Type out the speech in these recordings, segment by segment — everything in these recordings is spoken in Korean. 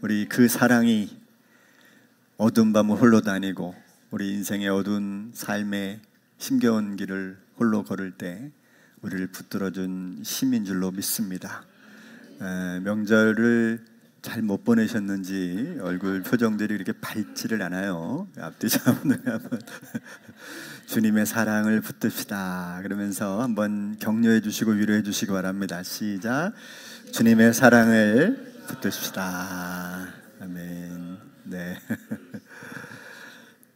우리 그 사랑이 어두운 밤을 홀로 다니고 우리 인생의 어두운 삶의 힘겨운 길을 홀로 걸을 때 우리를 붙들어준 힘인 줄로 믿습니다. 명절을 잘 못 보내셨는지 얼굴 표정들이 이렇게 밝지를 않아요. 앞뒤 잡는 한번 주님의 사랑을 붙듭시다 그러면서 한번 격려해 주시고 위로해 주시기 바랍니다. 시작. 주님의 사랑을 붙듭시다. 아멘. 네.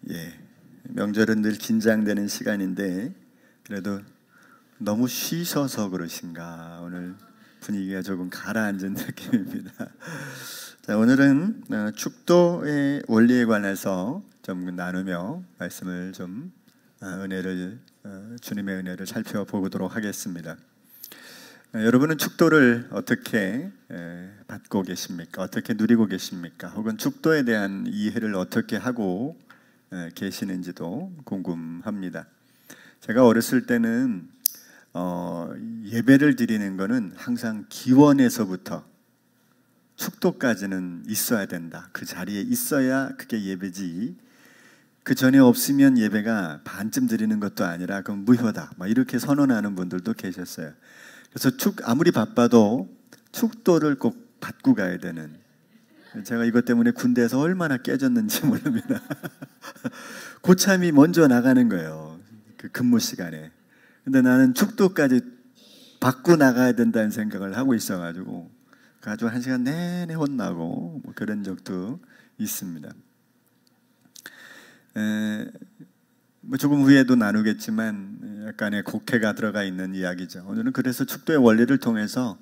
예. 명절은 늘 긴장되는 시간인데 그래도 너무 쉬셔서 그러신가 오늘 분위기가 조금 가라앉은 느낌입니다. 자, 오늘은 축도의 원리에 관해서 좀 나누며 말씀을 좀 주님의 은혜를 살펴보도록 하겠습니다. 여러분은 축도를 어떻게 받고 계십니까? 어떻게 누리고 계십니까? 혹은 축도에 대한 이해를 어떻게 하고 계시는지도 궁금합니다. 제가 어렸을 때는 예배를 드리는 것은 항상 기원에서부터 축도까지는 있어야 된다. 그 자리에 있어야 그게 예배지. 그 전에 없으면 예배가 반쯤 드리는 것도 아니라 그건 무효다. 막 이렇게 선언하는 분들도 계셨어요. 그래서 아무리 바빠도 축도를 꼭 받고 가야 되는. 제가 이것 때문에 군대에서 얼마나 깨졌는지 모릅니다. 고참이 먼저 나가는 거예요. 그 근무 시간에. 근데 나는 축도까지 받고 나가야 된다는 생각을 하고 있어가지고 가지고 1시간 내내 혼나고 뭐 그런 적도 있습니다. 뭐 조금 후에도 나누겠지만 약간의 곡해가 들어가 있는 이야기죠. 오늘은 그래서 축도의 원리를 통해서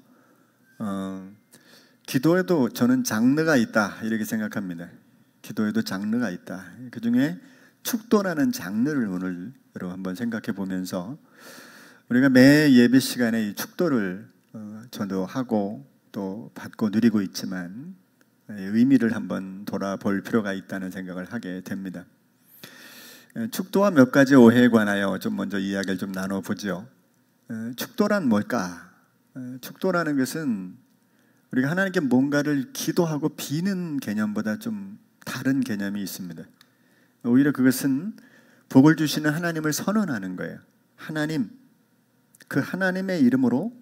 기도에도 저는 장르가 있다 이렇게 생각합니다. 기도에도 장르가 있다. 그 중에 축도라는 장르를 오늘 한번 생각해 보면서 우리가 매 예배 시간에 이 축도를 전도하고 또 받고 누리고 있지만 의미를 한번 돌아볼 필요가 있다는 생각을 하게 됩니다. 축도와 몇 가지 오해에 관하여 좀 먼저 이야기를 좀 나눠보죠. 축도란 뭘까? 축도라는 것은 우리가 하나님께 뭔가를 기도하고 비는 개념보다 좀 다른 개념이 있습니다. 오히려 그것은 복을 주시는 하나님을 선언하는 거예요. 하나님, 그 하나님의 이름으로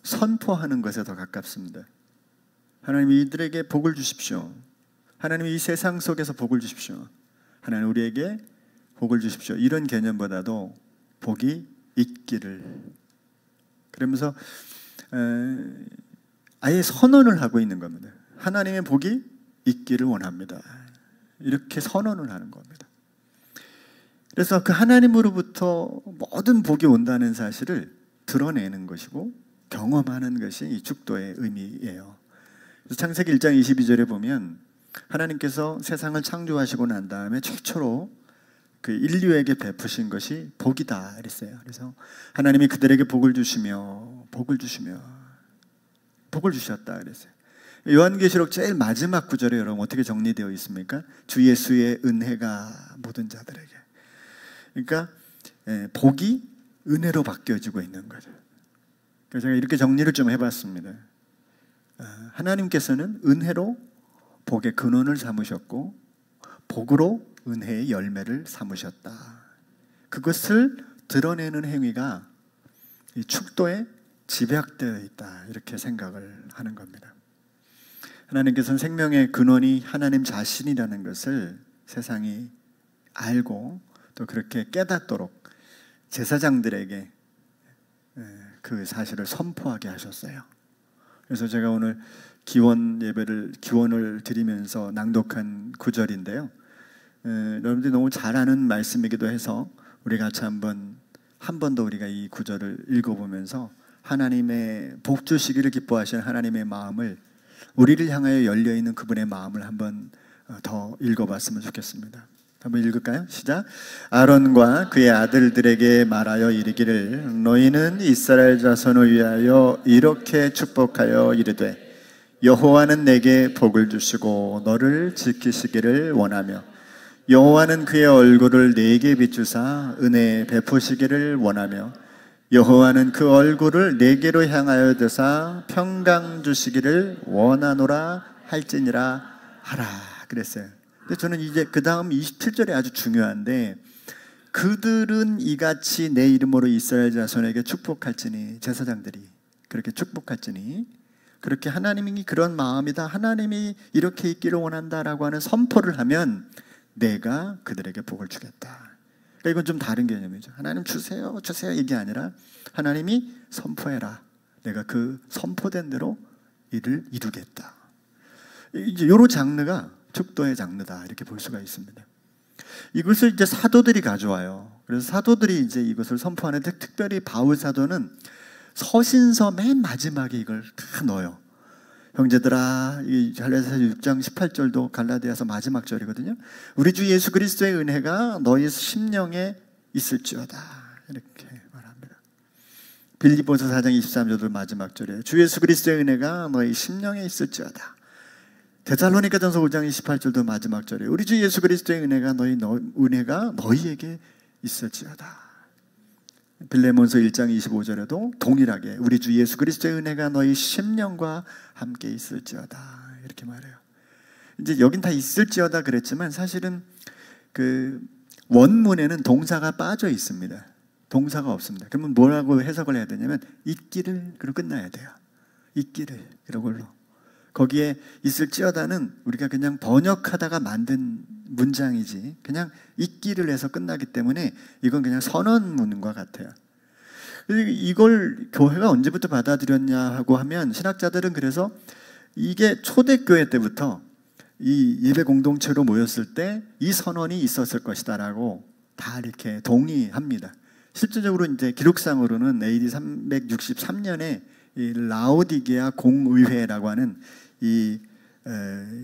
선포하는 것에 더 가깝습니다. 하나님 이들에게 복을 주십시오. 하나님 이 세상 속에서 복을 주십시오. 하나님 우리에게 복을 주십시오. 이런 개념보다도 복이 있기를. 그러면서 아예 선언을 하고 있는 겁니다. 하나님의 복이 있기를 원합니다. 이렇게 선언을 하는 겁니다. 그래서 그 하나님으로부터 모든 복이 온다는 사실을 드러내는 것이고 경험하는 것이 이 축도의 의미예요. 그래서 창세기 1장 22절에 보면 하나님께서 세상을 창조하시고 난 다음에 최초로 그 인류에게 베푸신 것이 복이다 그랬어요. 그래서 하나님이 그들에게 복을 주시며 복을 주셨다 그랬어요. 요한계시록 제일 마지막 구절에 여러분 어떻게 정리되어 있습니까? 주 예수의 은혜가 모든 자들에게. 그러니까 복이 은혜로 바뀌어지고 있는 거죠. 그래서 제가 이렇게 정리를 좀 해봤습니다. 하나님께서는 은혜로 복의 근원을 삼으셨고 복으로 은혜의 열매를 삼으셨다. 그것을 드러내는 행위가 이 축도에 집약되어 있다 이렇게 생각을 하는 겁니다. 하나님께서는 생명의 근원이 하나님 자신이라는 것을 세상이 알고 또 그렇게 깨닫도록 제사장들에게 그 사실을 선포하게 하셨어요. 그래서 제가 오늘 기원을 드리면서 낭독한 구절인데요. 여러분들이 너무 잘 아는 말씀이기도 해서 우리 같이 한 번 더 우리가 이 구절을 읽어보면서 하나님의 복 주시기를 기뻐하시는 하나님의 마음을 우리를 향하여 열려있는 그분의 마음을 한번 더 읽어봤으면 좋겠습니다. 한번 읽을까요? 시작. 아론과 그의 아들들에게 말하여 이르기를 너희는 이스라엘 자손을 위하여 이렇게 축복하여 이르되 여호와는 내게 복을 주시고 너를 지키시기를 원하며 여호와는 그의 얼굴을 내게 비추사 은혜 베푸시기를 원하며 여호와는 그 얼굴을 내게로 향하여 드사 평강 주시기를 원하노라 할지니라. 하라 그랬어요. 근데 저는 이제 그 다음 27절이 아주 중요한데, 그들은 이같이 내 이름으로 이스라엘 자손에게 축복할지니, 제사장들이 그렇게 축복할지니, 그렇게 하나님이 그런 마음이다, 하나님이 이렇게 있기를 원한다라고 하는 선포를 하면 내가 그들에게 복을 주겠다. 그러니까 이건 좀 다른 개념이죠. 하나님 주세요 주세요 이게 아니라 하나님이 선포해라, 내가 그 선포된 대로 이를 이루겠다. 이제 요런 장르가 축도의 장르다 이렇게 볼 수가 있습니다. 이것을 이제 사도들이 가져와요. 그래서 사도들이 이제 이것을 선포하는데, 특별히 바울 사도는 서신서 맨 마지막에 이걸 다 넣어요. 형제들아, 이 갈라디아서 6장 18절도 갈라디아서 마지막 절이거든요. 우리 주 예수 그리스도의 은혜가 너희 심령에 있을지어다 이렇게 말합니다. 빌립보서 4장 23절도 마지막 절이에요. 주 예수 그리스도의 은혜가 너희 심령에 있을지어다. 데살로니가전서 5장 28절도 마지막 절이에요. 우리 주 예수 그리스도의 은혜가 너희에게 있을지어다. 빌레몬서 1장 25절에도 동일하게 우리 주 예수 그리스도의 은혜가 너희 심령과 함께 있을지어다 이렇게 말해요. 이제 여긴 다 있을지어다 그랬지만 사실은 그 원문에는 동사가 빠져 있습니다. 동사가 없습니다. 그러면 뭐라고 해석을 해야 되냐면 있기를, 그리고 끝나야 돼요. 있기를, 그러걸로. 거기에 있을지어다는 우리가 그냥 번역하다가 만든 문장이지 그냥 있기를 해서 끝나기 때문에 이건 그냥 선언문과 같아요. 이걸 교회가 언제부터 받아들였냐고 하면, 신학자들은 그래서 이게 초대교회 때부터 이 예배 공동체로 모였을 때 이 선언이 있었을 것이다라고 다 이렇게 동의합니다. 실제적으로 이제 기록상으로는 AD 363년에 이 라오디게아 공의회라고 하는 이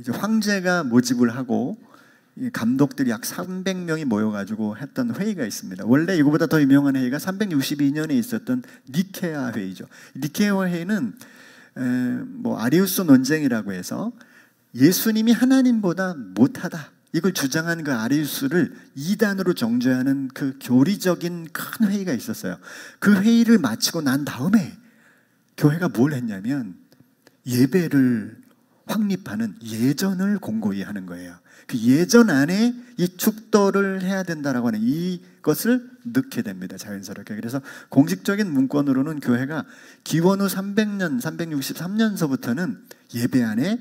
이제 황제가 모집을 하고 감독들이 약 300명이 모여가지고 했던 회의가 있습니다. 원래 이거보다 더 유명한 회의가 362년에 있었던 니케아 회의죠. 니케아 회의는 뭐 아리우스 논쟁이라고 해서 예수님이 하나님보다 못하다 이걸 주장한 그 아리우스를 이단으로 정죄하는 그 교리적인 큰 회의가 있었어요. 그 회의를 마치고 난 다음에 교회가 뭘 했냐면 예배를 확립하는 예전을 공고히 하는 거예요. 그 예전 안에 이 축도를 해야 된다라고 하는 이것을 넣게 됩니다. 자연스럽게. 그래서 공식적인 문건으로는 교회가 기원 후 300년, 363년서부터는 예배 안에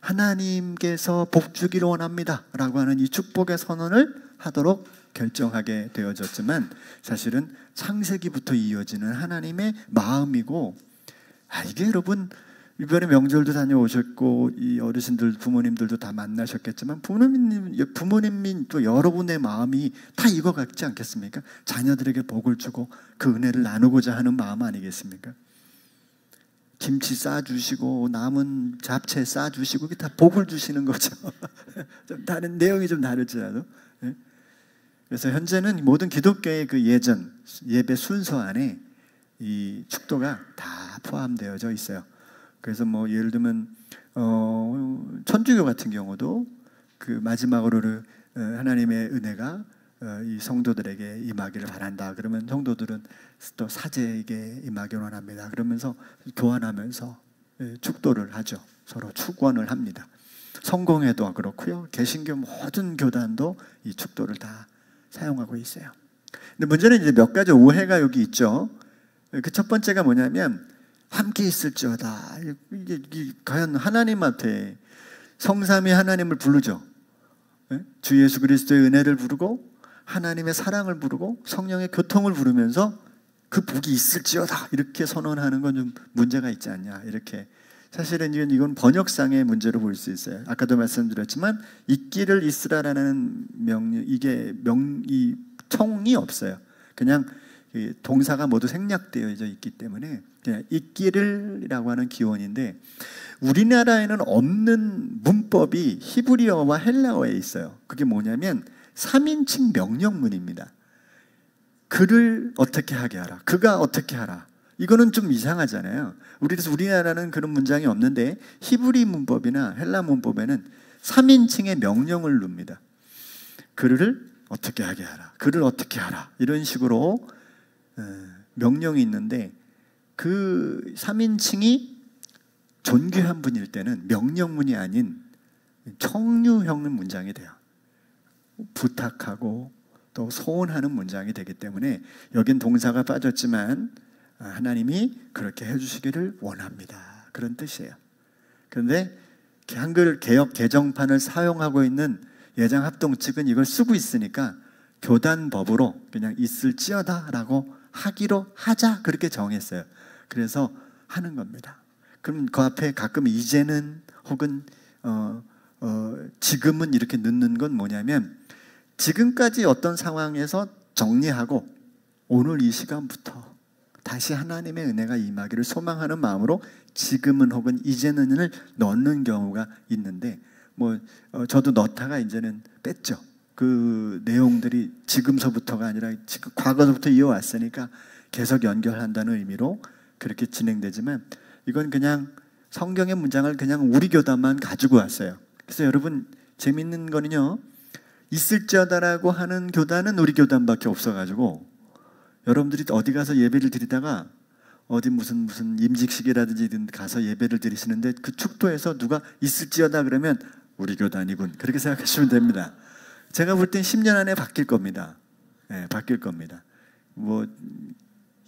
하나님께서 복 주기를 원합니다 라고 하는 이 축복의 선언을 하도록 결정하게 되어졌지만, 사실은 창세기부터 이어지는 하나님의 마음이고, 이게 여러분 이번에 명절도 다녀오셨고 이 어르신들 부모님들도 다 만나셨겠지만 부모님이 또 여러분의 마음이 다 이거 같지 않겠습니까? 자녀들에게 복을 주고 그 은혜를 나누고자 하는 마음 아니겠습니까? 김치 싸주시고 남은 잡채 싸주시고 다 복을 주시는 거죠. 좀 다른 내용이 좀 다를지라도. 그래서 현재는 모든 기독교의 그 예전 예배 순서 안에 이 축도가 다 포함되어져 있어요. 그래서 뭐 예를 들면 천주교 같은 경우도 그 마지막으로 하나님의 은혜가 이 성도들에게 임하기를 바란다. 그러면 성도들은 또 사제에게 임하기를 원합니다. 그러면서 교환하면서 축도를 하죠. 서로 축원을 합니다. 성공회도 그렇고요. 개신교 모든 교단도 이 축도를 다 사용하고 있어요. 근데 문제는 이제 몇 가지 오해가 여기 있죠. 그 첫 번째가 뭐냐면 함께 있을지어다. 이게 과연 하나님한테 성삼위 하나님을 부르죠. 주 예수 그리스도의 은혜를 부르고 하나님의 사랑을 부르고 성령의 교통을 부르면서 그 복이 있을지어다 이렇게 선언하는 건 좀 문제가 있지 않냐 이렇게. 사실은 이건 번역상의 문제로 볼 수 있어요. 아까도 말씀드렸지만 있기를 있으라라는 명령, 이 청이 없어요. 그냥 동사가 모두 생략되어 있기 때문에 그냥 있기를이라고 하는 기원인데, 우리나라에는 없는 문법이 히브리어와 헬라어에 있어요. 그게 뭐냐면 3인칭 명령문입니다. 그를 어떻게 하게 하라, 그가 어떻게 하라. 이거는 좀 이상하잖아요. 그래서 우리나라는 그런 문장이 없는데 히브리 문법이나 헬라 문법에는 3인칭의 명령을 룹니다. 그를 어떻게 하게 하라, 그를 어떻게 하라, 이런 식으로 명령이 있는데, 그 3인칭이 존귀한 분일 때는 명령문이 아닌 청유형 문장이 돼요. 부탁하고 또 소원하는 문장이 되기 때문에 여긴 동사가 빠졌지만 하나님이 그렇게 해주시기를 원합니다. 그런 뜻이에요. 그런데 한글 개역 개정판을 사용하고 있는 예장 합동 측은 이걸 쓰고 있으니까 교단법으로 그냥 있을지어다 라고 하자 그렇게 정했어요. 그래서 하는 겁니다. 그럼 그 앞에 가끔 이제는 혹은 지금은 이렇게 넣는 건 뭐냐면 지금까지 어떤 상황에서 정리하고 오늘 이 시간부터 다시 하나님의 은혜가 임하기를 소망하는 마음으로 지금은 혹은 이제는을 넣는 경우가 있는데 저도 넣다가 이제는 뺐죠. 그 내용들이 지금서부터가 아니라 지금 과거서부터 이어왔으니까 계속 연결한다는 의미로 그렇게 진행되지만 이건 그냥 성경의 문장을 그냥 우리 교단만 가지고 왔어요. 그래서 여러분 재밌는 거는요, 있을지어다라고 하는 교단은 우리 교단밖에 없어가지고 여러분들이 어디 가서 예배를 드리다가 어디 무슨 임직식이라든지 가서 예배를 드리시는데 그 축도에서 누가 있을지어다 그러면 우리 교단이군 그렇게 생각하시면 됩니다. 제가 볼 땐 10년 안에 바뀔 겁니다. 네, 바뀔 겁니다.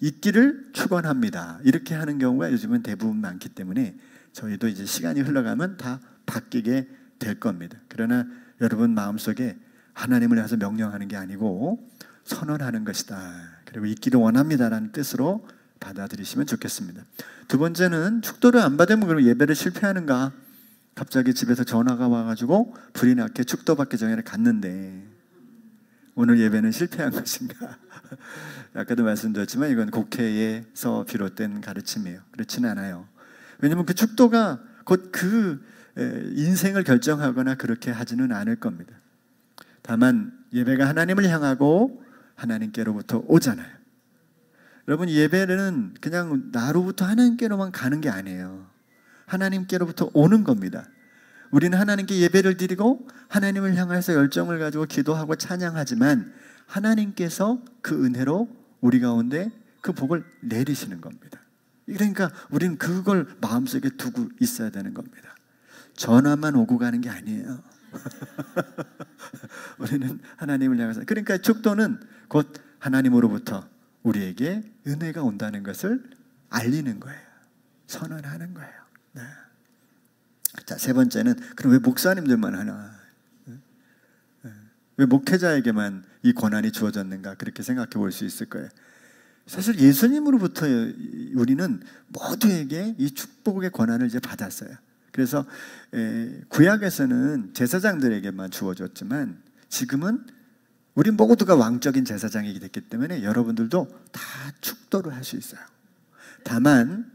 있기를 축원합니다. 이렇게 하는 경우가 요즘은 대부분 많기 때문에 저희도 이제 시간이 흘러가면 다 바뀌게 될 겁니다. 그러나 여러분 마음속에 하나님을 위해서 명령하는 게 아니고 선언하는 것이다. 그리고 있기를 원합니다라는 뜻으로 받아들이시면 좋겠습니다. 두 번째는 축도를 안 받으면 그럼 예배를 실패하는가? 갑자기 집에서 전화가 와가지고 불이 나게 축도 받기 전에 갔는데 오늘 예배는 실패한 것인가? 아까도 말씀드렸지만 이건 곡해에서 비롯된 가르침이에요. 그렇지는 않아요. 왜냐하면 그 축도가 곧 그 인생을 결정하거나 그렇게 하지는 않을 겁니다. 다만 예배가 하나님을 향하고 하나님께로부터 오잖아요. 여러분 예배는 그냥 나로부터 하나님께로만 가는 게 아니에요. 하나님께로부터 오는 겁니다. 우리는 하나님께 예배를 드리고 하나님을 향해서 열정을 가지고 기도하고 찬양하지만 하나님께서 그 은혜로 우리 가운데 그 복을 내리시는 겁니다. 그러니까 우리는 그걸 마음속에 두고 있어야 되는 겁니다. 전화만 오고 가는 게 아니에요. 우리는 하나님을 향해서, 그러니까 축도는 곧 하나님으로부터 우리에게 은혜가 온다는 것을 알리는 거예요. 선언하는 거예요. 네. 자, 세 번째는 그럼 왜 목사님들만 하나? 왜 목회자에게만 이 권한이 주어졌는가? 그렇게 생각해 볼 수 있을 거예요. 사실 예수님으로부터 우리는 모두에게 이 축복의 권한을 이제 받았어요. 그래서 구약에서는 제사장들에게만 주어졌지만 지금은 우리 모두가 왕적인 제사장이 됐기 때문에 여러분들도 다 축도를 할 수 있어요. 다만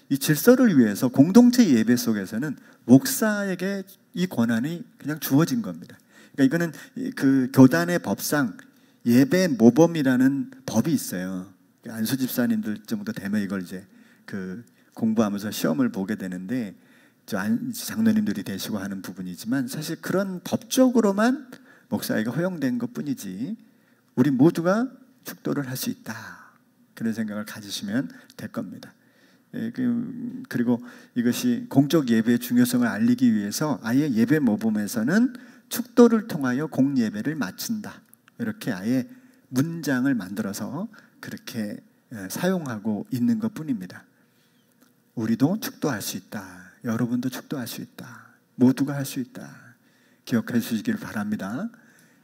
이 질서를 위해서 공동체 예배 속에서는 목사에게 이 권한이 그냥 주어진 겁니다. 그러니까 이거는 그 교단의 법상 예배 모범이라는 법이 있어요. 안수 집사님들 정도 되면 이걸 이제 그 공부하면서 시험을 보게 되는데 장로님들이 되시고 하는 부분이지만 사실 그런 법적으로만 목사에게 허용된 것뿐이지 우리 모두가 축도를 할 수 있다. 그런 생각을 가지시면 될 겁니다. 그리고 이것이 공적 예배의 중요성을 알리기 위해서 아예 예배 모범에서는 축도를 통하여 공예배를 마친다. 이렇게 아예 문장을 만들어서 그렇게 사용하고 있는 것뿐입니다. 우리도 축도할 수 있다. 여러분도 축도할 수 있다. 모두가 할 수 있다. 기억해 주시길 바랍니다.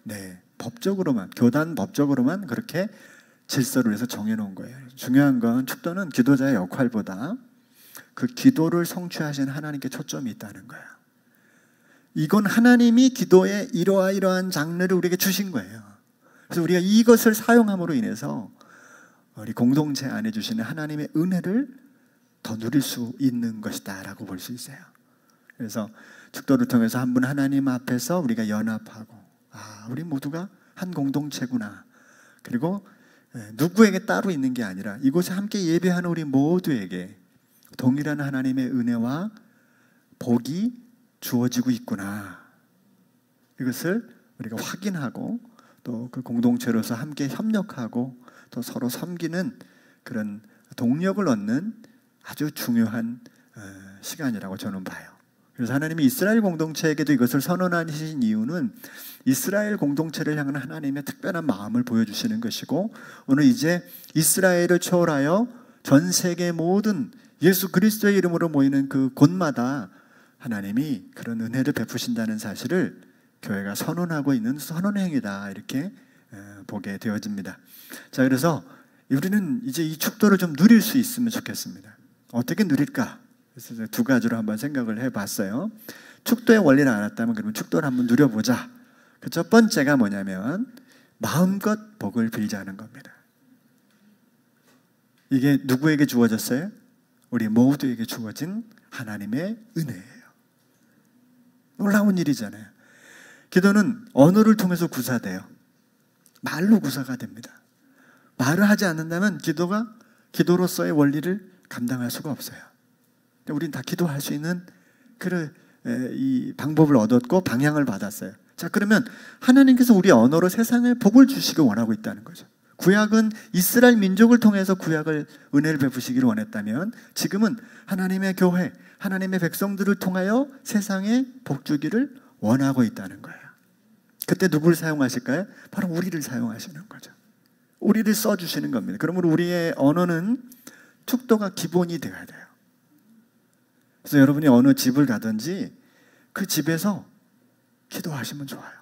네, 법적으로만, 교단 법적으로만 그렇게 질서를 해서 정해놓은 거예요. 중요한 건 축도는 기도자의 역할보다 그 기도를 성취하신 하나님께 초점이 있다는 거예요. 이건 하나님이 기도에 이러한 장르를 우리에게 주신 거예요. 그래서 우리가 이것을 사용함으로 인해서 우리 공동체 안에 주시는 하나님의 은혜를 더 누릴 수 있는 것이다 라고 볼 수 있어요. 그래서 축도를 통해서 한 분 하나님 앞에서 우리가 연합하고 우리 모두가 한 공동체구나. 그리고 누구에게 따로 있는 게 아니라 이곳에 함께 예배하는 우리 모두에게 동일한 하나님의 은혜와 복이 주어지고 있구나. 이것을 우리가 확인하고 또 그 공동체로서 함께 협력하고 또 서로 섬기는 그런 동력을 얻는 아주 중요한 시간이라고 저는 봐요. 그래서 하나님이 이스라엘 공동체에게도 이것을 선언하신 이유는 이스라엘 공동체를 향한 하나님의 특별한 마음을 보여주시는 것이고, 오늘 이제 이스라엘을 초월하여 전 세계 모든 예수 그리스도의 이름으로 모이는 그 곳마다 하나님이 그런 은혜를 베푸신다는 사실을 교회가 선언하고 있는 선언행위다, 이렇게 보게 되어집니다. 자, 그래서 우리는 이제 이 축도를 좀 누릴 수 있으면 좋겠습니다. 어떻게 누릴까? 그래서 두 가지로 한번 생각을 해봤어요. 축도의 원리를 알았다면 그러면 축도를 한번 누려보자. 그 첫 번째가 뭐냐면 마음껏 복을 빌자는 겁니다. 이게 누구에게 주어졌어요? 우리 모두에게 주어진 하나님의 은혜예요. 놀라운 일이잖아요. 기도는 언어를 통해서 구사돼요. 말로 구사가 됩니다. 말을 하지 않는다면 기도가 기도로서의 원리를 감당할 수가 없어요. 우리는 다 기도할 수 있는 이 방법을 얻었고 방향을 받았어요. 자, 그러면 하나님께서 우리 언어로 세상에 복을 주시길 원하고 있다는 거죠. 구약은 이스라엘 민족을 통해서 구약을 은혜를 베푸시기를 원했다면, 지금은 하나님의 교회, 하나님의 백성들을 통하여 세상에 복 주기를 원하고 있다는 거예요. 그때 누구를 사용하실까요? 바로 우리를 사용하시는 거죠. 우리를 써주시는 겁니다. 그러므로 우리의 언어는 축도가 기본이 되어야 돼요. 그래서 여러분이 어느 집을 가든지 그 집에서 기도하시면 좋아요.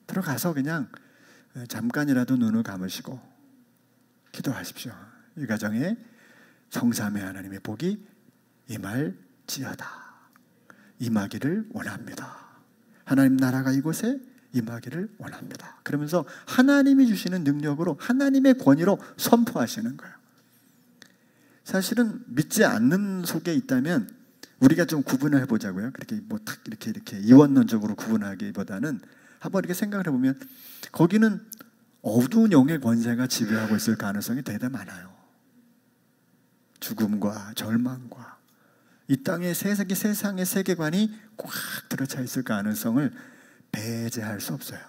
들어가서 그냥 잠깐이라도 눈을 감으시고 기도하십시오. 이 가정에 성삼위 하나님의 복이 임할지어다. 임하기를 원합니다. 하나님 나라가 이곳에 임하기를 원합니다. 그러면서 하나님이 주시는 능력으로 하나님의 권위로 선포하시는 거예요. 사실은 믿지 않는 속에 있다면 우리가 좀 구분을 해보자고요. 그렇게 딱 이렇게 이원론적으로 구분하기보다는 한번 이렇게 생각을 해보면 거기는 어두운 영의 권세가 지배하고 있을 가능성이 대단히 많아요. 죽음과 절망과 이 땅의 세상의 세계관이 꽉 들어차 있을 가능성을 배제할 수 없어요.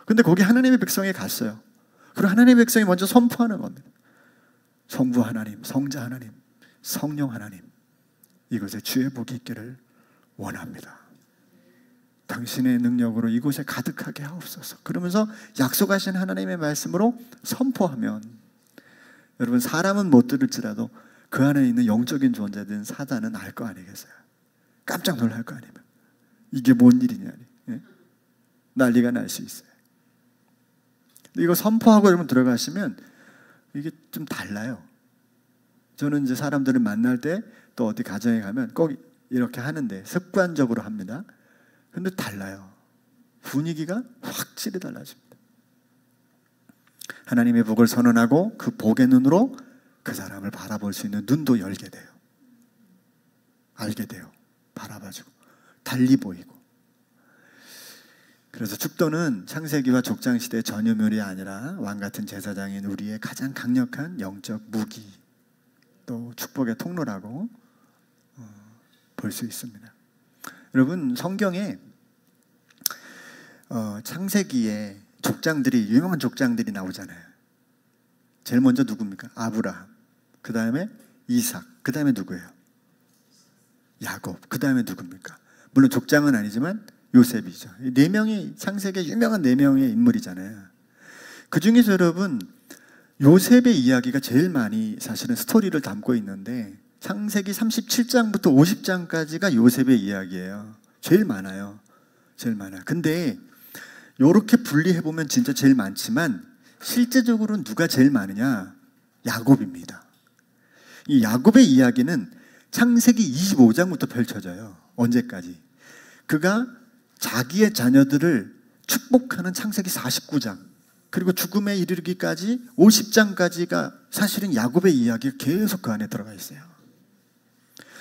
근데 거기 하나님의 백성이 갔어요. 그리고 하나님의 백성이 먼저 선포하는 겁니다. 성부 하나님, 성자 하나님, 성령 하나님, 이곳에 주의 복이 있기를 원합니다. 당신의 능력으로 이곳에 가득하게 하옵소서. 그러면서 약속하신 하나님의 말씀으로 선포하면, 여러분, 사람은 못 들을지라도 그 안에 있는 영적인 존재된 사단은 알 거 아니겠어요? 깜짝 놀랄 거 아니에요. 이게 뭔 일이냐, 예? 난리가 날 수 있어요. 이거 선포하고 여러분 들어가시면 이게 좀 달라요. 저는 이제 사람들을 만날 때 또 어디 가정에 가면 꼭 이렇게 하는데 습관적으로 합니다. 근데 달라요. 분위기가 확실히 달라집니다. 하나님의 복을 선언하고 그 복의 눈으로 그 사람을 바라볼 수 있는 눈도 열게 돼요. 알게 돼요. 바라봐주고 달리 보이고. 그래서 축도는 창세기와 족장시대의 전유물이 아니라 왕같은 제사장인 우리의 가장 강력한 영적 무기, 또 축복의 통로라고 볼 수 있습니다. 여러분, 성경에 창세기에 족장들이, 유명한 족장들이 나오잖아요. 제일 먼저 누굽니까? 아브라함, 그 다음에 이삭, 그 다음에 누구예요? 야곱, 그 다음에 누굽니까? 물론 족장은 아니지만 요셉이죠. 네 명이 창세기의 유명한 네 명의 인물이잖아요. 그 중에서 여러분, 요셉의 이야기가 제일 많이 사실은 스토리를 담고 있는데, 창세기 37장부터 50장까지가 요셉의 이야기예요. 제일 많아요. 제일 많아요. 근데 이렇게 분리해보면 진짜 제일 많지만 실제적으로는 누가 제일 많으냐? 야곱입니다. 이 야곱의 이야기는 창세기 25장부터 펼쳐져요. 언제까지? 그가 자기의 자녀들을 축복하는 창세기 49장, 그리고 죽음에 이르기까지 50장까지가 사실은 야곱의 이야기가 계속 그 안에 들어가 있어요.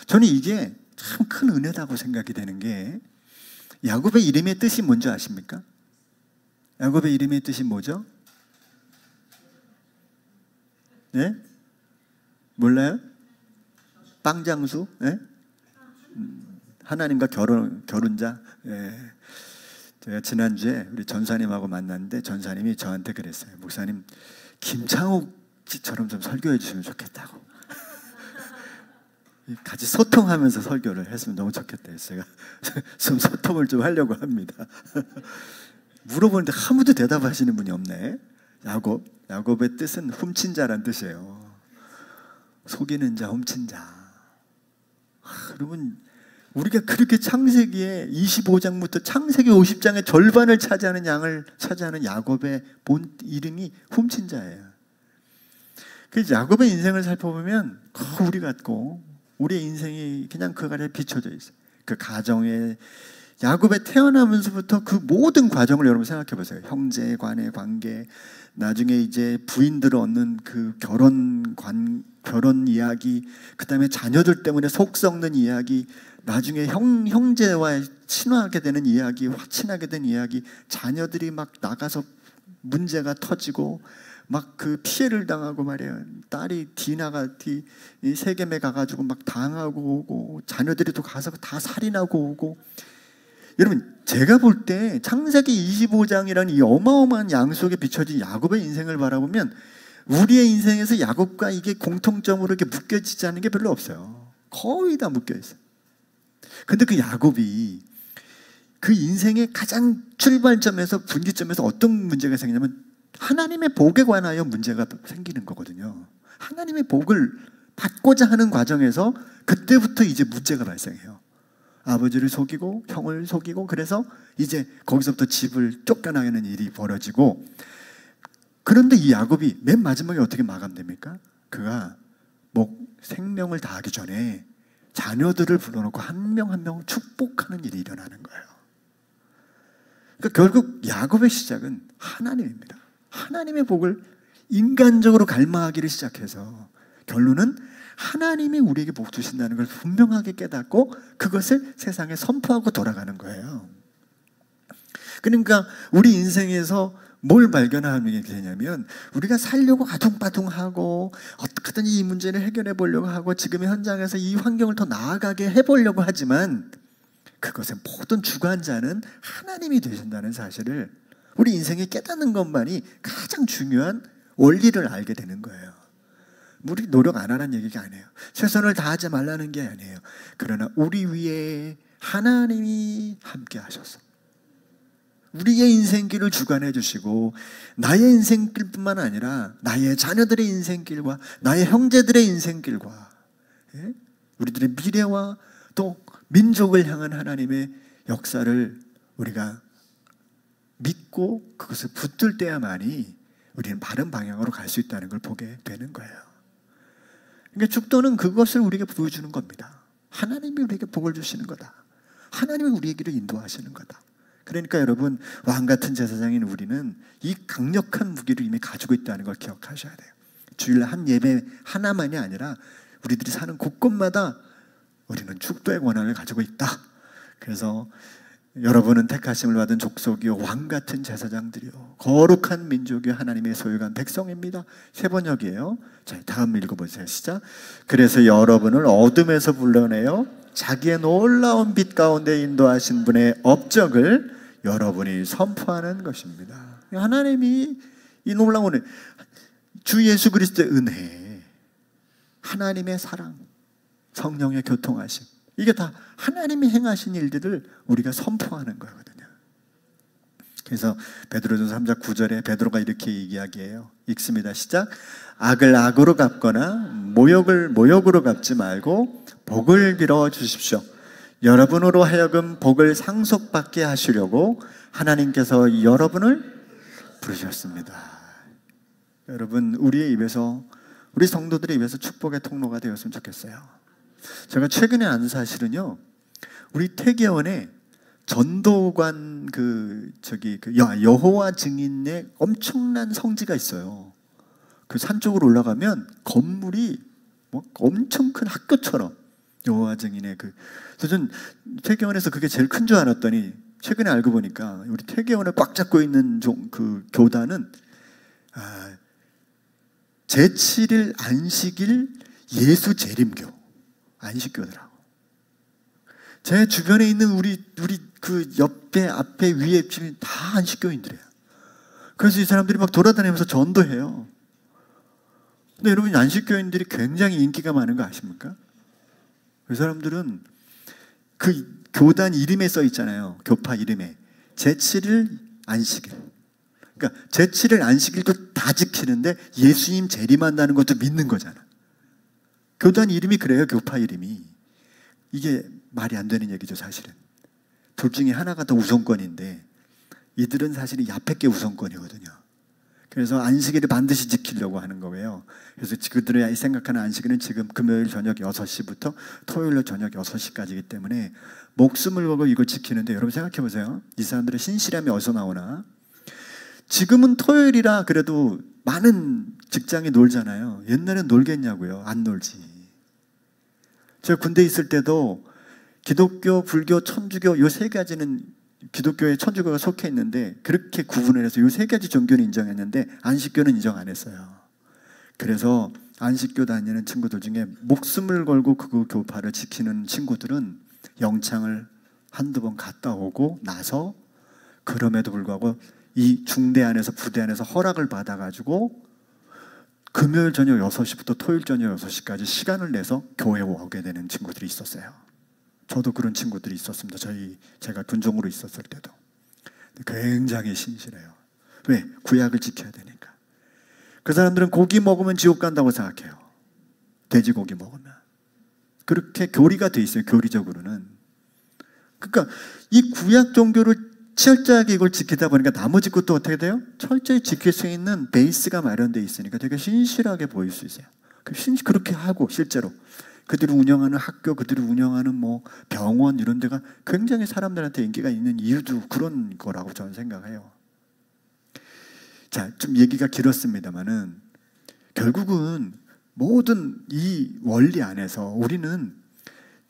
저는 이게 참 큰 은혜라고 생각이 되는 게, 야곱의 이름의 뜻이 뭔지 아십니까? 야곱의 이름의 뜻이 뭐죠? 네? 몰라요? 빵장수? 네? 하나님과 결혼자? 네. 제가 지난주에 우리 전사님하고 만났는데 전사님이 저한테 그랬어요. 목사님, 김창옥 씨처럼 좀 설교해 주시면 좋겠다고. 같이 소통하면서 설교를 했으면 너무 좋겠다. 제가 좀 소통을 좀 하려고 합니다. 물어보는데 아무도 대답하시는 분이 없네. 야곱의 뜻은 훔친 자란 뜻이에요. 속이는 자, 훔친 자. 여러분, 우리가 그렇게 창세기에 25장부터 창세기 50장의 절반을 차지하는 양을 차지하는 야곱의 본 이름이 훔친 자예요. 그래서 야곱의 인생을 살펴보면 우리 같고 우리의 인생이 그냥 그 아래에 비춰져 있어요. 그 가정에 야곱의 태어나면서부터 그 모든 과정을 여러분 생각해 보세요. 형제 간의 관계, 나중에 이제 부인들을 얻는 그 결혼 이야기, 그 다음에 자녀들 때문에 속 썩는 이야기, 나중에 형제와 친하게 되는 이야기, 화친하게 된 이야기, 자녀들이 막 나가서 문제가 터지고 막 그 피해를 당하고 말이에요. 딸이 세겜에 가가지고 막 당하고 오고, 자녀들이 또 가서 다 살인하고 오고. 여러분, 제가 볼 때 창세기 25장이라는 이 어마어마한 양 속에 비춰진 야곱의 인생을 바라보면 우리의 인생에서 야곱과 이게 공통점으로 이렇게 묶여지지 않는 게 별로 없어요. 거의 다 묶여 있어요. 근데 그 야곱이 그 인생의 가장 출발점에서 분기점에서 어떤 문제가 생기냐면 하나님의 복에 관하여 문제가 생기는 거거든요. 하나님의 복을 받고자 하는 과정에서 그때부터 이제 문제가 발생해요. 아버지를 속이고 형을 속이고, 그래서 이제 거기서부터 집을 쫓겨나가는 일이 벌어지고. 그런데 이 야곱이 맨 마지막에 어떻게 마감됩니까? 그가 생명을 다하기 전에 자녀들을 불러놓고 한 명 한 명 축복하는 일이 일어나는 거예요. 그러니까 결국 야곱의 시작은 하나님입니다. 하나님의 복을 인간적으로 갈망하기를 시작해서 결론은 하나님이 우리에게 복 주신다는 걸 분명하게 깨닫고 그것을 세상에 선포하고 돌아가는 거예요. 그러니까 우리 인생에서 뭘 발견하는 게 되냐면, 우리가 살려고 아둥바둥하고 어떻게든 이 문제를 해결해 보려고 하고 지금의 현장에서 이 환경을 더 나아가게 해보려고 하지만 그것의 모든 주관자는 하나님이 되신다는 사실을 우리 인생에 깨닫는 것만이 가장 중요한 원리를 알게 되는 거예요. 우리 노력 안 하라는 얘기가 아니에요. 최선을 다하지 말라는 게 아니에요. 그러나 우리 위에 하나님이 함께 하셔서 우리의 인생길을 주관해 주시고, 나의 인생길뿐만 아니라 나의 자녀들의 인생길과 나의 형제들의 인생길과 우리들의 미래와 또 민족을 향한 하나님의 역사를 우리가 믿고 그것을 붙들 때야만이 우리는 바른 방향으로 갈 수 있다는 걸 보게 되는 거예요. 그러니까 축도는 그것을 우리에게 보여주는 겁니다. 하나님이 우리에게 복을 주시는 거다. 하나님이 우리에게로 인도하시는 거다. 그러니까 여러분, 왕같은 제사장인 우리는 이 강력한 무기를 이미 가지고 있다는 걸 기억하셔야 돼요. 주일날 한 예배 하나만이 아니라 우리들이 사는 곳곳마다 우리는 축도의 권한을 가지고 있다. 그래서 여러분은 택하심을 받은 족속이요 왕같은 제사장들이요 거룩한 민족이요 하나님의 소유한 백성입니다. 세 번역이에요. 자, 다음 읽어보세요. 시작. 그래서 여러분을 어둠에서 불러내어 자기의 놀라운 빛 가운데 인도하신 분의 업적을 여러분이 선포하는 것입니다. 하나님이 이 놀라운 주 예수 그리스도의 은혜, 하나님의 사랑, 성령의 교통하심, 이게 다 하나님이 행하신 일들을 우리가 선포하는 거거든요. 그래서 베드로전서 3장 9절에 베드로가 이렇게 이야기해요. 읽습니다. 시작. 악을 악으로 갚거나 모욕을 모욕으로 갚지 말고 복을 빌어 주십시오. 여러분으로 하여금 복을 상속받게 하시려고 하나님께서 여러분을 부르셨습니다. 여러분, 우리의 입에서, 우리 성도들의 입에서 축복의 통로가 되었으면 좋겠어요. 제가 최근에 안 사실은요, 우리 태계원에 전도관 여호와 증인의 엄청난 성지가 있어요. 그 산 쪽으로 올라가면 건물이 엄청 큰 학교처럼 여호와 증인의 그래서 전 태계원에서 그게 제일 큰 줄 알았더니 최근에 알고 보니까 우리 태계원을 꽉 잡고 있는 그 교단은 제7일 안식일 예수 재림교 안식교더라고. 제 주변에 있는 우리 그 옆에 앞에 위에 집이 다 안식교인들이에요. 그래서 이 사람들이 막 돌아다니면서 전도해요. 근데 여러분, 안식교인들이 굉장히 인기가 많은 거 아십니까? 그 사람들은 그 교단 이름에 써 있잖아요. 교파 이름에. 제7일 안식일. 그러니까 제7일 안식일도 다 지키는데 예수님 재림한다는 것도 믿는 거잖아. 교단 이름이 그래요. 교파 이름이. 이게 말이 안 되는 얘기죠, 사실은. 둘 중에 하나가 더 우선권인데 이들은 사실은 야페 게 우선권이거든요. 그래서 안식일을 반드시 지키려고 하는 거예요. 그래서 그들의 생각하는 안식일은 지금 금요일 저녁 6시부터 토요일 저녁 6시까지이기 때문에 목숨을 걸고 이걸 지키는데, 여러분 생각해 보세요. 이 사람들의 신실함이 어디서 나오나? 지금은 토요일이라 그래도 많은 직장이 놀잖아요. 옛날엔 놀겠냐고요. 안 놀지. 제가 군대에 있을 때도 기독교, 불교, 천주교 요 세 가지는 기독교에 천주교가 속해 있는데 그렇게 구분을 해서 이 세 가지 종교는 인정했는데 안식교는 인정 안 했어요. 그래서 안식교 다니는 친구들 중에 목숨을 걸고 그 교파를 지키는 친구들은 영창을 한두 번 갔다 오고 나서 그럼에도 불구하고 이 중대 안에서 부대 안에서 허락을 받아가지고 금요일 저녁 6시부터 토요일 저녁 6시까지 시간을 내서 교회에 오게 되는 친구들이 있었어요. 저도 그런 친구들이 있었습니다. 제가 군종으로 있었을 때도. 굉장히 신실해요. 왜? 구약을 지켜야 되니까. 그 사람들은 고기 먹으면 지옥 간다고 생각해요. 돼지고기 먹으면. 그렇게 교리가 돼 있어요. 교리적으로는. 그러니까 이 구약 종교를 철저하게 이걸 지키다 보니까 나머지 것도 어떻게 돼요? 철저히 지킬 수 있는 베이스가 마련되어 있으니까 되게 신실하게 보일 수 있어요. 그렇게 하고 실제로 그들이 운영하는 학교, 그들이 운영하는 뭐 병원 이런 데가 굉장히 사람들한테 인기가 있는 이유도 그런 거라고 저는 생각해요. 자, 좀 얘기가 길었습니다만은 결국은 모든 이 원리 안에서 우리는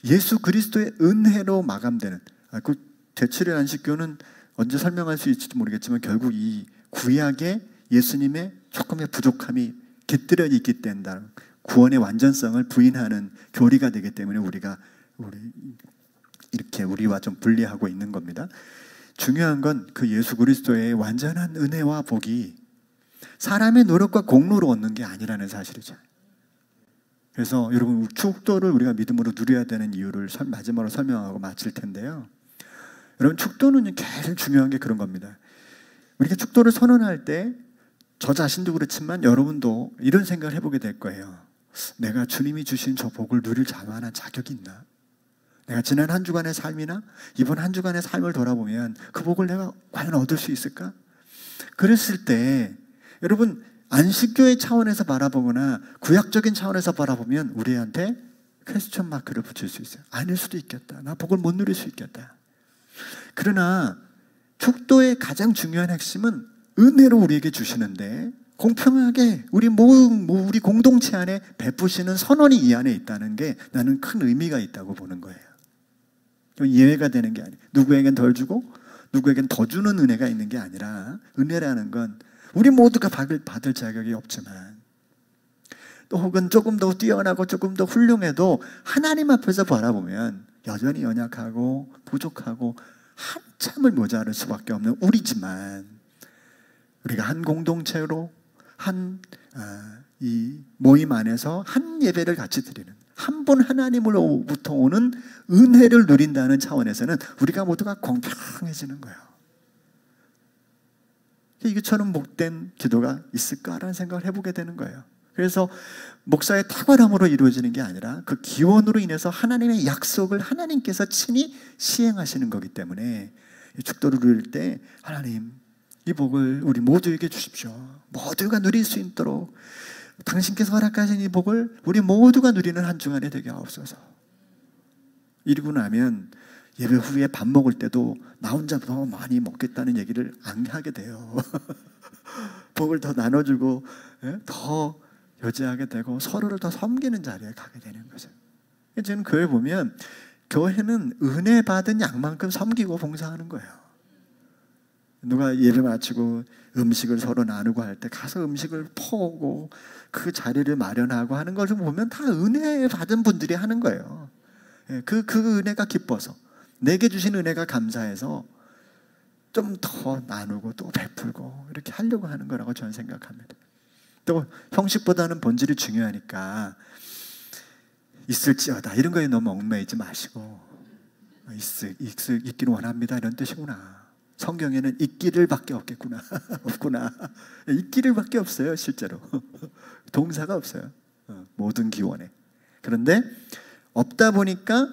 예수 그리스도의 은혜로 마감되는, 그 제7일 안식교는 언제 설명할 수 있을지 모르겠지만 결국 이 구약의 예수님의 조금의 부족함이 깃들여 있기 때문에 구원의 완전성을 부인하는 교리가 되기 때문에 이렇게 우리와 좀 분리하고 있는 겁니다. 중요한 건 그 예수 그리스도의 완전한 은혜와 복이 사람의 노력과 공로로 얻는 게 아니라는 사실이죠. 그래서 여러분 축도를 우리가 믿음으로 누려야 되는 이유를 마지막으로 설명하고 마칠 텐데요. 여러분 축도는 제일 중요한 게 그런 겁니다. 우리가 축도를 선언할 때 저 자신도 그렇지만 여러분도 이런 생각을 해보게 될 거예요. 내가 주님이 주신 저 복을 누릴 자만한 자격이 있나? 내가 지난 한 주간의 삶이나 이번 한 주간의 삶을 돌아보면 그 복을 내가 과연 얻을 수 있을까? 그랬을 때 여러분 안식교의 차원에서 바라보거나 구약적인 차원에서 바라보면 우리한테 퀘스천 마크를 붙일 수 있어요. 아닐 수도 있겠다. 나 복을 못 누릴 수 있겠다. 그러나 축도의 가장 중요한 핵심은 은혜로 우리에게 주시는데 공평하게 우리 공동체 안에 베푸시는 선언이 이 안에 있다는 게 나는 큰 의미가 있다고 보는 거예요. 예외가 되는 게 아니에요. 누구에겐 덜 주고 누구에겐 더 주는 은혜가 있는 게 아니라 은혜라는 건 우리 모두가 받을 자격이 없지만 또 혹은 조금 더 뛰어나고 조금 더 훌륭해도 하나님 앞에서 바라보면 여전히 연약하고 부족하고 한참을 모자랄 수밖에 없는 우리지만 우리가 한 공동체로 이 모임 안에서 한 예배를 같이 드리는 한 분 하나님으로부터 오는 은혜를 누린다는 차원에서는 우리가 모두가 공평해지는 거예요. 이것처럼 복된 기도가 있을까라는 생각을 해보게 되는 거예요. 그래서 목사의 탁월함으로 이루어지는 게 아니라 그 기원으로 인해서 하나님의 약속을 하나님께서 친히 시행하시는 거기 때문에 축도를 누릴 때 하나님 이 복을 우리 모두에게 주십시오. 모두가 누릴 수 있도록 당신께서 허락하신 이 복을 우리 모두가 누리는 한 주간이 되게 하옵소서. 이러고 나면 예배 후에 밥 먹을 때도 나 혼자 더 많이 먹겠다는 얘기를 안 하게 돼요. 복을 더 나눠주고 더 여지하게 되고 서로를 더 섬기는 자리에 가게 되는 거죠. 저는 교회 보면 교회는 은혜 받은 양만큼 섬기고 봉사하는 거예요. 누가 예배 마치고 음식을 서로 나누고 할 때 가서 음식을 퍼오고 그 자리를 마련하고 하는 걸 좀 보면 다 은혜 받은 분들이 하는 거예요. 그 은혜가 기뻐서 내게 주신 은혜가 감사해서 좀 더 나누고 또 베풀고 이렇게 하려고 하는 거라고 저는 생각합니다. 또 형식보다는 본질이 중요하니까 있을지어다 이런 거에 너무 얽매이지 마시고 있기를 원합니다 이런 뜻이구나. 성경에는 있기를 밖에 없겠구나. 없구나. 있기를 밖에 없어요 실제로. 동사가 없어요. 모든 기원에. 그런데 없다 보니까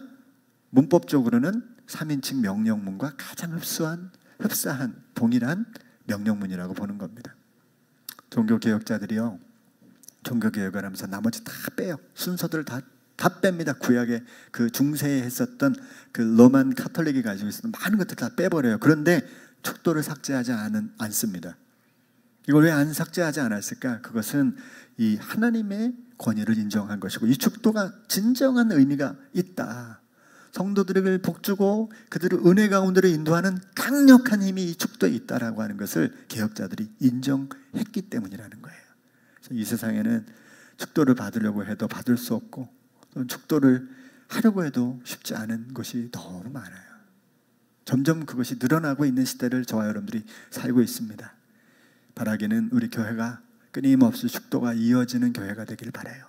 문법적으로는 3인칭 명령문과 가장 흡사한 동일한 명령문이라고 보는 겁니다. 종교개혁자들이요, 종교개혁을 하면서 나머지 다 빼요. 순서들을 다 뺍니다. 구약에 그 중세에 했었던 그 로만 카톨릭이 가지고 있었던 많은 것들 다 빼버려요. 그런데 축도를 삭제하지 않습니다. 이걸 왜 안 삭제하지 않았을까? 그것은 이 하나님의 권위를 인정한 것이고, 이 축도가 진정한 의미가 있다. 성도들을 복주고 그들을 은혜 가운데로 인도하는 강력한 힘이 이 축도에 있다라고 하는 것을 개혁자들이 인정했기 때문이라는 거예요. 그래서 이 세상에는 축도를 받으려고 해도 받을 수 없고, 축도를 하려고 해도 쉽지 않은 것이 너무 많아요. 점점 그것이 늘어나고 있는 시대를 저와 여러분들이 살고 있습니다. 바라기는 우리 교회가 끊임없이 축도가 이어지는 교회가 되길 바라요.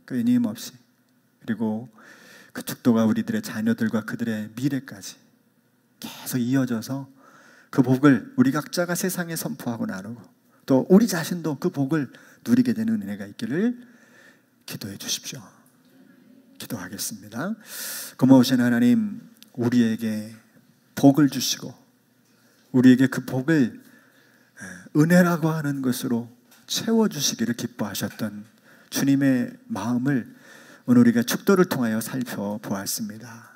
끊임없이. 그리고 그 축도가 우리들의 자녀들과 그들의 미래까지 계속 이어져서 그 복을 우리 각자가 세상에 선포하고 나누고, 또 우리 자신도 그 복을 누리게 되는 은혜가 있기를 기도해 주십시오. 기도하겠습니다. 고마우신 하나님, 우리에게 복을 주시고 우리에게 그 복을 은혜라고 하는 것으로 채워주시기를 기뻐하셨던 주님의 마음을 오늘 우리가 축도를 통하여 살펴보았습니다.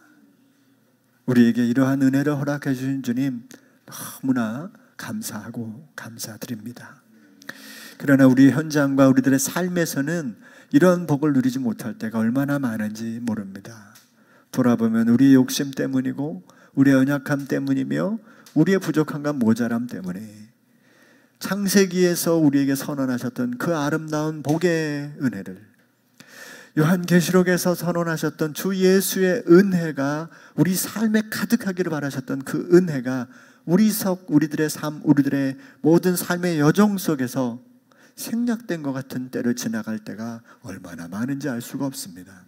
우리에게 이러한 은혜를 허락해 주신 주님 너무나 감사하고 감사드립니다. 그러나 우리 현장과 우리들의 삶에서는 이런 복을 누리지 못할 때가 얼마나 많은지 모릅니다. 돌아보면 우리의 욕심 때문이고 우리의 연약함 때문이며 우리의 부족함과 모자람 때문에 창세기에서 우리에게 선언하셨던 그 아름다운 복의 은혜를, 요한계시록에서 선언하셨던 주 예수의 은혜가 우리 삶에 가득하기를 바라셨던 그 은혜가 우리들의 삶, 우리들의 모든 삶의 여정 속에서 생략된 것 같은 때를 지나갈 때가 얼마나 많은지 알 수가 없습니다.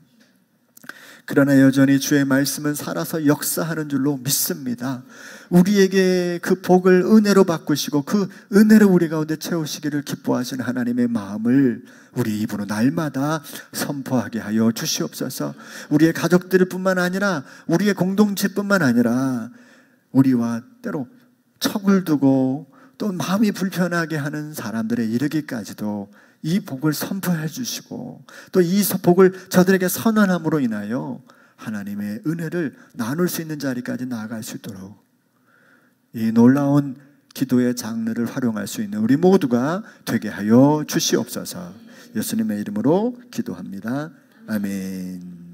그러나 여전히 주의 말씀은 살아서 역사하는 줄로 믿습니다. 우리에게 그 복을 은혜로 바꾸시고 그 은혜를 우리 가운데 채우시기를 기뻐하시는 하나님의 마음을 우리 입으로 날마다 선포하게 하여 주시옵소서. 우리의 가족들 뿐만 아니라 우리의 공동체뿐만 아니라 우리와 때로 척을 두고 또 마음이 불편하게 하는 사람들에 이르기까지도 이 복을 선포해 주시고 또 이 복을 저들에게 선언함으로 인하여 하나님의 은혜를 나눌 수 있는 자리까지 나아갈 수 있도록 이 놀라운 기도의 장르를 활용할 수 있는 우리 모두가 되게 하여 주시옵소서. 예수님의 이름으로 기도합니다. 아멘.